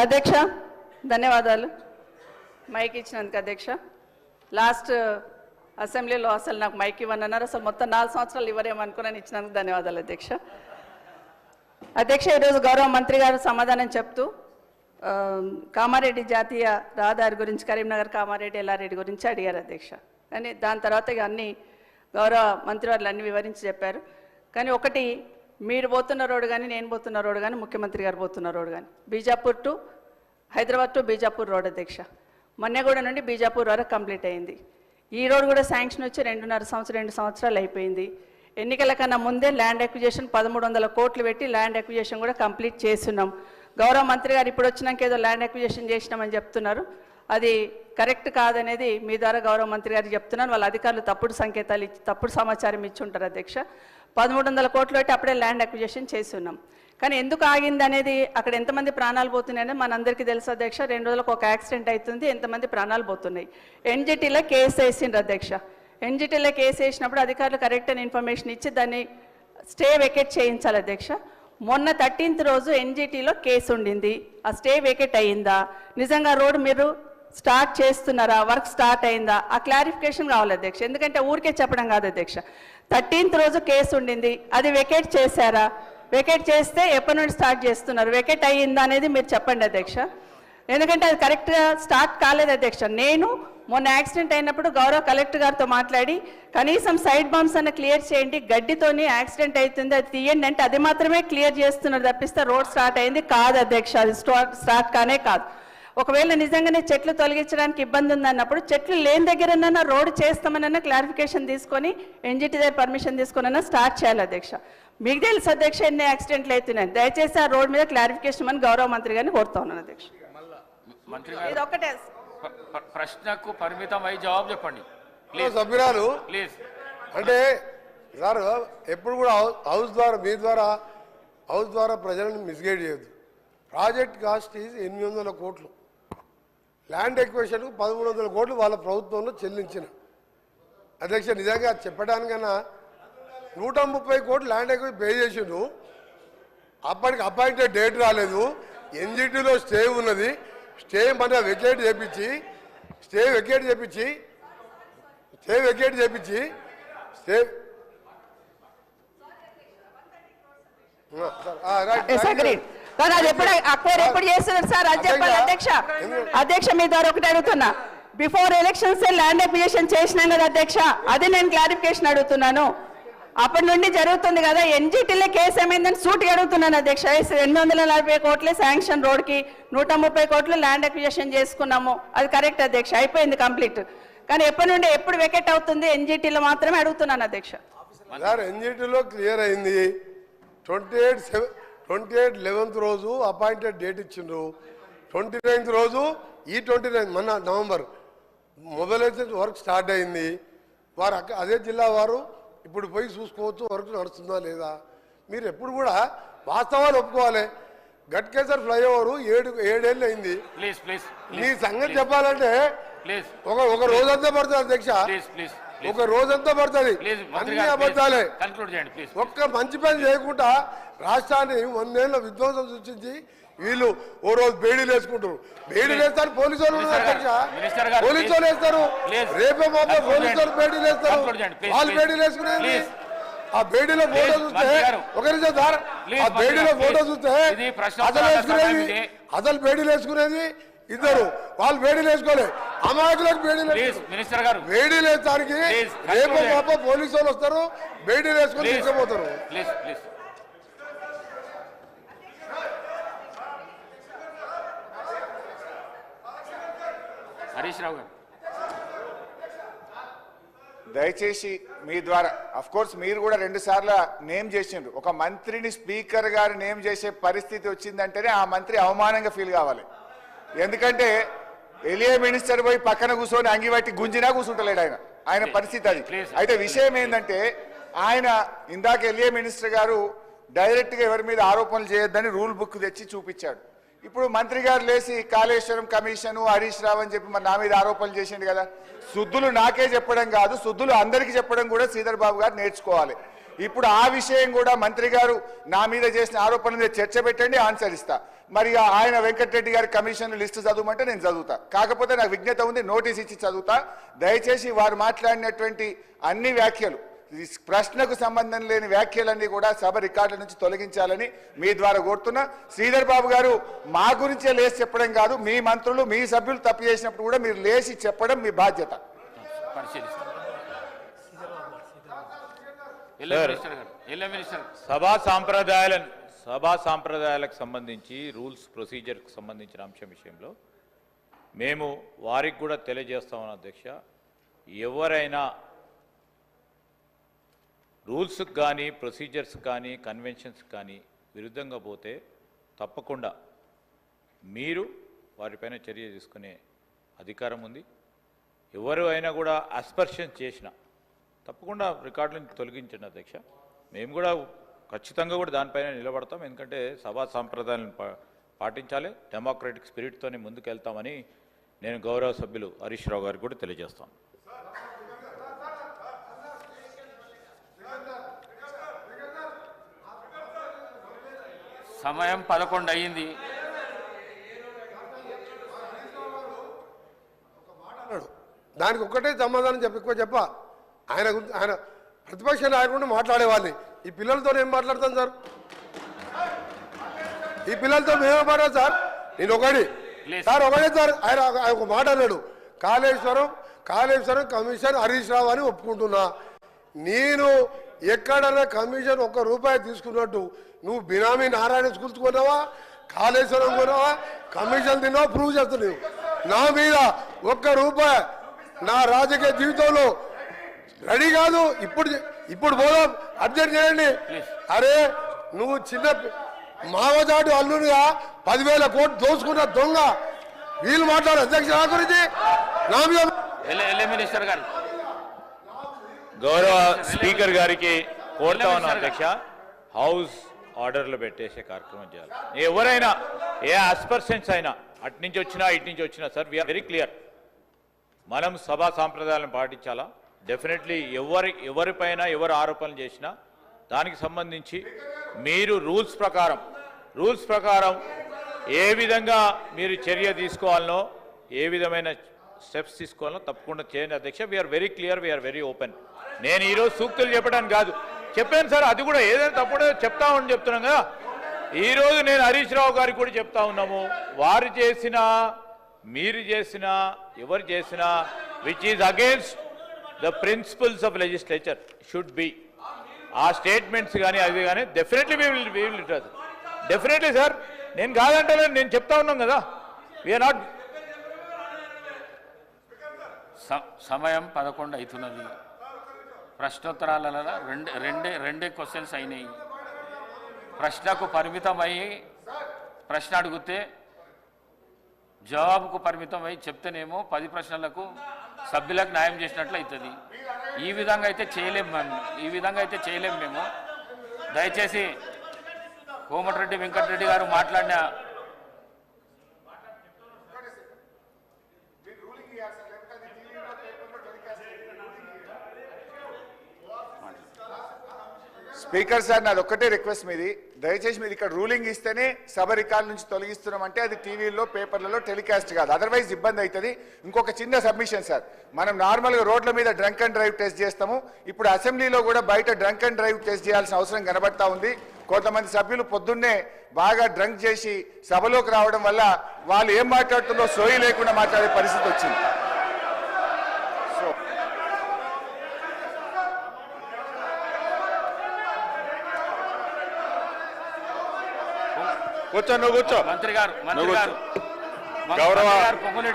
అధ్యక్ష ధన్యవాదాలు మైక్ ఇచ్చినందుకు. అధ్యక్ష లాస్ట్ అసెంబ్లీలో అసలు నాకు మైక్ ఇవ్వనన్నారు, అసలు మొత్తం 4 సంవత్సరాలు ఇవ్వరేమనుకున్నాను, ఇచ్చినందుకు ధన్యవాదాలు అధ్యక్ష. అధ్యక్ష ఈరోజు గౌరవ మంత్రి గారు సమాధానం చెప్తూ కామారెడ్డి జాతీయ రహదారి గురించి, కరీంనగర్ కామారెడ్డి ఎల్లారెడ్డి గురించి అడిగారు అధ్యక్ష. కానీ దాని తర్వాత ఇక అన్ని గౌరవ మంత్రివర్యులు అన్ని వివరించి చెప్పారు. కానీ ఒకటి, మీరు పోతున్న రోడ్డు కానీ నేను పోతున్న రోడ్డు కానీ ముఖ్యమంత్రి గారు పోతున్న రోడ్డు కానీ Bijapur to Hyderabad to Bijapur road అధ్యక్ష. మన్నెగూడ నుండి బీజాపూర్ వరకు కంప్లీట్ అయింది. ఈ రోడ్ కూడా శాంక్షన్ వచ్చి 2 సంవత్సరాలు అయిపోయింది. ఎన్నికల కన్నా ముందే ల్యాండ్ ఎక్విజిషన్ 1300 కోట్లు పెట్టి ల్యాండ్ ఎక్విజిషన్ కూడా కంప్లీట్ చేస్తున్నాం. గౌరవ మంత్రి గారు ఇప్పుడు వచ్చినాక ఏదో ల్యాండ్ ఎక్విజిషన్ చేసినామని చెప్తున్నారు, అది కరెక్ట్ కాదనేది మీ ద్వారా గౌరవ మంత్రి గారికి చెప్తున్నాను. వాళ్ళ అధికారులు తప్పుడు సంకేతాలు ఇచ్చి తప్పుడు సమాచారం ఇచ్చి ఉంటారు అధ్యక్ష. 1300 కోట్లు పెట్టి అప్పుడే ల్యాండ్ ఎక్విజిషన్ చేస్తున్నాం. కానీ ఎందుకు ఆగింది అనేది, అక్కడ ఎంతమంది ప్రాణాలు పోతున్నాయని మనందరికీ తెలుసు అధ్యక్ష. 2 రోజులకు ఒక యాక్సిడెంట్ అవుతుంది, ఎంతమంది ప్రాణాలు పోతున్నాయి. ఎన్జిటీలో కేసు వేసిండ్రు అధ్యక్ష. ఎన్జిటీలో కేసు వేసినప్పుడు అధికారులు కరెక్ట్ అయిన ఇన్ఫర్మేషన్ ఇచ్చి దాన్ని స్టే వెకేట్ చేయించాలి అధ్యక్ష. మొన్న 13th రోజు ఎన్జిటీలో కేసు ఉండింది, ఆ స్టే వెకేట్ అయ్యిందా, నిజంగా రోడ్ మీరు స్టార్ట్ చేస్తున్నారా, వర్క్ స్టార్ట్ అయిందా, ఆ క్లారిఫికేషన్ కావాలి అధ్యక్ష. ఎందుకంటే ఊరికే చెప్పడం కాదు అధ్యక్ష. 13th రోజు కేసు ఉండింది, అది వెకేట్ చేశారా, వెకేట్ చేస్తే ఎప్పటి నుండి స్టార్ట్ చేస్తున్నారు, వెకేట్ అయ్యిందా అనేది మీరు చెప్పండి అధ్యక్ష. ఎందుకంటే అది కరెక్ట్గా స్టార్ట్ కాలేదు అధ్యక్ష. నేను మొన్న యాక్సిడెంట్ అయినప్పుడు గౌరవ కలెక్టర్ గారితో మాట్లాడి కనీసం సైడ్ బంప్స్ అన్న క్లియర్ చేయండి, గడ్డితోని యాక్సిడెంట్ అవుతుంది అది తీయండి అంటే అది మాత్రమే క్లియర్ చేస్తున్నారు తప్పిస్తే రోడ్ స్టార్ట్ అయింది కాదు అధ్యక్ష. అది స్టార్ట్ కానే కాదు. ఒకవేళ నిజంగానే చెట్లు తొలగించడానికి ఇబ్బంది ఉందన్నప్పుడు చెట్లు లేని దగ్గరన్నా రోడ్డు చేస్తామనన్నా క్లారిఫికేషన్ తీసుకొని ఎన్జిటి దగ్గర పర్మిషన్ తీసుకున్నా స్టార్ట్ చేయాలి అధ్యక్ష. మీకు తెలుసు అధ్యక్ష ఎన్ని యాక్సిడెంట్లు అవుతున్నాయి. దయచేసి ఆ రోడ్ మీద క్లారిఫికేషన్ అని గౌరవ మంత్రి గారిని కోరుతా ఉన్నాను అధ్యక్ష. ఇది ఒక్కటే ప్రశ్నకు పరిమితమై జవాబు చెప్పండి సభ్యురాలు ప్లీజ్. అంటే సార్ ఎప్పుడు కూడా హౌస్ ద్వారా మీ ద్వారా హౌస్ ద్వారా ప్రజలను మిస్గైడ్ చేయొద్దు. ప్రాజెక్ట్ కాస్ట్ ఈజ్ 800 కోట్లు, ల్యాండ్ ఎక్విజిషన్కు 1300 కోట్లు వాళ్ళ ప్రభుత్వంలో చెల్లించిన అధ్యక్ష. నిజంగా చెప్పడానికన్నా 130 కోట్లు ల్యాండ్ ఎక్విజిషన్ పే చేసిండు. అప్పటికి అపాయింటెడ్ డేట్ రాలేదు, ఎన్జిటీలో స్టే ఉన్నది, స్టే మన వెకేట్ చేపించి ఎప్పుడు చేస్తున్నారు సార్ అది చెప్పాలి అధ్యక్ష. అధ్యక్ష మీ ద్వారా ఒకటి అడుగుతున్నా, బిఫోర్ ఎలక్షన్స్ ల్యాండ్ ఎక్విజిషన్ చేసినాం కదా అధ్యక్ష, అది నేను క్లారిఫికేషన్ అడుగుతున్నాను. అప్పటి నుండి జరుగుతుంది కదా, ఎన్జిటీలో కేసు ఏమైందని సూటిగా అడుగుతున్నాను అధ్యక్ష. 840 కోట్లే శాంక్షన్ రోడ్కి, 130 కోట్లు ల్యాండ్ ఎక్విజిషన్ చేసుకున్నాము, అది కరెక్ట్ అధ్యక్ష, అయిపోయింది కంప్లీట్. కానీ ఎప్పటి నుండి ఎప్పుడు వెకెట్ అవుతుంది ఎన్జిటీలో మాత్రమే అడుగుతున్నాను అధ్యక్ష. సార్ ఎన్జిటీలో క్లియర్ అయింది. 28/11 రోజు అపాయింటెడ్ డేట్ ఇచ్చిండ్రు. 29th రోజు ఈ 29 మొన్న నవంబర్ మొబైలైజేషన్ వర్క్ స్టార్ట్ అయింది. వారు అదే జిల్లా వారు ఇప్పుడు పోయి చూసుకోవచ్చు వర్క్ నడుస్తుందా లేదా. మీరు ఎప్పుడు కూడా వాస్తవాలు ఒప్పుకోవాలి. గట్కేసర్ ఫ్లైఓవర్ 7 ఏళ్ళు అయింది. మీ సంగతి చెప్పాలంటే ఒక రోజంతా పడుతుంది అధ్యక్ష, ఒక రోజంతా పడుతుంది. అన్ని అబద్ధాలే. ఒక్క మంచి పని చేయకుండా రాష్ట్రాన్ని 100 ఏళ్ళ విధ్వంసం సృష్టించి వీళ్ళు ఓ రోజు బేడీలు వేసుకుంటారు. బేడీలు వేస్తారు పోలీసు వాళ్ళు అధ్యక్ష, పోలీసు వాళ్ళు వేస్తారు, రేపే మాపే పోలీసు వాళ్ళు బేడీలు వేస్తారు. వాళ్ళు బేడీలు వేసుకునేది ఆ బేడీలో ఫోటో చూస్తే ఆ బేడీలో ఫోటో చూస్తే అసలు బేడీలు వేసుకునేది ఇద్దరు, వాళ్ళు బేడీలు వేసుకోలే, అమాయకులకు బేడీలు బేడీలు వేస్తానికి రేపు మాప పోలీసు వాళ్ళు వస్తారు, బేడీలు వేసుకొని తీసుకుపోతారు. హరీష్ రావు గారు దయచేసి మీ ద్వారా, అఫ్ కోర్స్ మీరు కూడా 2 సార్లు నేమ్ చేసిండ్రు. ఒక మంత్రిని స్పీకర్ గారు నేమ్ చేసే పరిస్థితి వచ్చిందంటేనే ఆ మంత్రి అవమానంగా ఫీల్ కావాలి. ఎందుకంటే ఎలియా మినిస్టర్ పోయి పక్కన కూర్చొని అంగిబట్టి గుంజినా కూర్చుంటలేడు ఆయన పరిస్థితి అది. అయితే విషయం ఏంటంటే ఆయన ఇందాక ఎలియా మినిస్టర్ గారు డైరెక్ట్గా ఎవరి మీద ఆరోపణలు చేయొద్దని రూల్ బుక్ తెచ్చి చూపించాడు. ఇప్పుడు మంత్రి గారు లేచి కాళేశ్వరం కమిషను హరీష్ రావు అని చెప్పి మరి నా మీద ఆరోపణలు చేసిండు కదా. శుద్ధులు నాకే చెప్పడం కాదు, శుద్ధులు అందరికీ చెప్పడం కూడా శ్రీధర్ బాబు గారు నేర్చుకోవాలి. ఇప్పుడు ఆ విషయం కూడా మంత్రి గారు నా మీద చేసిన ఆరోపణల మీద చర్చ పెట్టండి, ఆన్సర్ ఇస్తా. మరి ఆయన వెంకటరెడ్డి గారి కమిషన్ లిస్టు చదవమంటే నేను చదువుతా. కాకపోతే నాకు విజ్ఞత ఉంది, నోటీస్ ఇచ్చి చదువుతా. దయచేసి వారు మాట్లాడినటువంటి అన్ని వ్యాఖ్యలు, ఈ ప్రశ్నకు సంబంధం లేని వ్యాఖ్యలన్నీ కూడా సభ రికార్డుల నుంచి తొలగించాలని మీ ద్వారా కోరుతున్నా. శ్రీధర్ బాబు గారు మా గురించే లేచి చెప్పడం కాదు, మీ మంత్రులు మీ సభ్యులు తప్పు చేసినప్పుడు కూడా మీరు లేచి చెప్పడం మీ బాధ్యత. పరిశీలిస్తాం. సభా సాంప్రదాయాలకు సంబంధించి రూల్స్ ప్రొసీజర్కి సంబంధించిన అంశం విషయంలో మేము వారికి కూడా తెలియజేస్తామని అధ్యక్ష, ఎవరైనా రూల్స్కి కానీ ప్రొసీజర్స్ కానీ కన్వెన్షన్స్ కానీ విరుద్ధంగా పోతే తప్పకుండా మీరు వారిపైన చర్య తీసుకునే అధికారం ఉంది. ఎవరు అయినా కూడా అస్పర్షన్ చేసినా తప్పకుండా రికార్డులను తొలగించండి అధ్యక్ష. మేము కూడా ఖచ్చితంగా కూడా దానిపైన నిలబడతాం. ఎందుకంటే సభా సాంప్రదాయాలను పాటించాలి, డెమోక్రటిక్ స్పిరిట్తోనే ముందుకు వెళ్తామని నేను గౌరవ సభ్యులు హరీష్ రావు గారికి కూడా తెలియజేస్తాను. సమయం 11 అయ్యింది. దానికి ఒక్కటే సమాధానం చెప్ప ఆయన ప్రతిపక్ష నాయకుడు మాట్లాడేవాడిని. ఈ పిల్లలతో ఏం మాట్లాడతాను సార్? ఈ పిల్లలతో మేమే మాట్లాడు సార్. నేను ఒకటే సార్ ఆయన ఒక మాట అన్నాడు, కాళేశ్వరం కమిషన్ హరీష్ రావు అని ఒప్పుకుంటున్నా. నేను ఎక్కడన్నా కమిషన్ ₹1 తీసుకున్నట్టు నువ్వు బినామీ నారాయణ స్కూల్స్ కొన్నావా, కాళేశ్వరం కొన్నావా, కమిషన్ తిన్నావా ప్రూవ్ చేస్తున్నావు. నా మీద ₹1 నా రాజకీయ జీవితంలో రెడీ కాదు. ఇప్పుడు పోదాం, అర్జెంట్ చేయండి. అరే నువ్వు చిన్న మావజాటు అల్లునిగా 10,000 కోట్లు దోసుకున్న దొంగ. వీళ్ళు మాట్లాడు అధ్యక్ష నా గురించి నా మీద. మినిస్టర్ గారు, గౌరవ స్పీకర్ గారికి కోరుతా ఉన్నాం అధ్యక్ష, హౌస్ ఆర్డర్లు పెట్టేసే కార్యక్రమం చేయాలి. ఎవరైనా ఏ అస్పర్షన్స్ అయినా అటు నుంచి వచ్చినా ఇటు నుంచి వచ్చినా సార్, వీఆర్ వెరీ క్లియర్. మనం సభా సాంప్రదాయాలను పాటించాలా. డెఫినెట్లీ ఎవరిపైన ఎవరు ఆరోపణలు చేసినా దానికి సంబంధించి మీరు రూల్స్ ప్రకారం ఏ విధంగా మీరు చర్య తీసుకోవాలనో, ఏ విధమైన స్టెప్స్ తీసుకోవాలనో తప్పకుండా చేయండి అధ్యక్ష. We're very clear, we're very open. నేను ఈరోజు సూక్తులు చెప్పడానికి కాదు, చెప్పాను సార్, అది కూడా ఏదైనా తప్పుడో చెప్తామని చెప్తున్నాం కదా. ఈరోజు నేను హరీష్ రావు గారికి కూడా చెప్తా ఉన్నాము, వారు చేసిన మీరు చేసిన ఎవరు చేసినా which is against the principles of legislature should be, ఆ స్టేట్మెంట్స్ కానీ అది కానీ definitely we will address. Definitely sir, నేను కాదంటే నేను చెప్తా ఉన్నాం కదా. We're not. సమయం 11 అవుతున్నది. ప్రశ్నోత్తరాలలో రెండే క్వశ్చన్స్ అయినాయి. ప్రశ్నకు పరిమితమై ప్రశ్న అడిగితే జవాబుకు పరిమితమై చెప్తేనేమో 10 ప్రశ్నలకు సభ్యులకు న్యాయం చేసినట్లు అవుతుంది. ఈ విధంగా అయితే చేయలేము మేము. దయచేసి కోమటిరెడ్డి వెంకటరెడ్డి గారు మాట్లాడిన స్పీకర్ సార్, నాది ఒక్కటే రిక్వెస్ట్ మీది, దయచేసి మీరు ఇక్కడ రూలింగ్ ఇస్తేనే సభ రికార్డు నుంచి తొలగిస్తున్నామంటే అది టీవీలో పేపర్లలో టెలికాస్ట్ కాదు, అదర్వైజ్ ఇబ్బంది అవుతుంది. ఇంకొక చిన్న సబ్మిషన్ సార్, మనం నార్మల్గా రోడ్ల మీద డ్రంక్ అండ్ డ్రైవ్ టెస్ట్ చేస్తాము, ఇప్పుడు అసెంబ్లీలో కూడా బయట డ్రంక్ అండ్ డ్రైవ్ టెస్ట్ చేయాల్సిన అవసరం కనబడతా ఉంది. కొంతమంది సభ్యులు పొద్దున్నే బాగా డ్రంక్ చేసి సభలోకి రావడం వల్ల వాళ్ళు ఏం మాట్లాడుతుందో సోయి లేకుండా మాట్లాడే పరిస్థితి వచ్చింది. కూర్చో, నువ్వు కూర్చో. మంత్రి గారు గౌరవ పొంగులేటి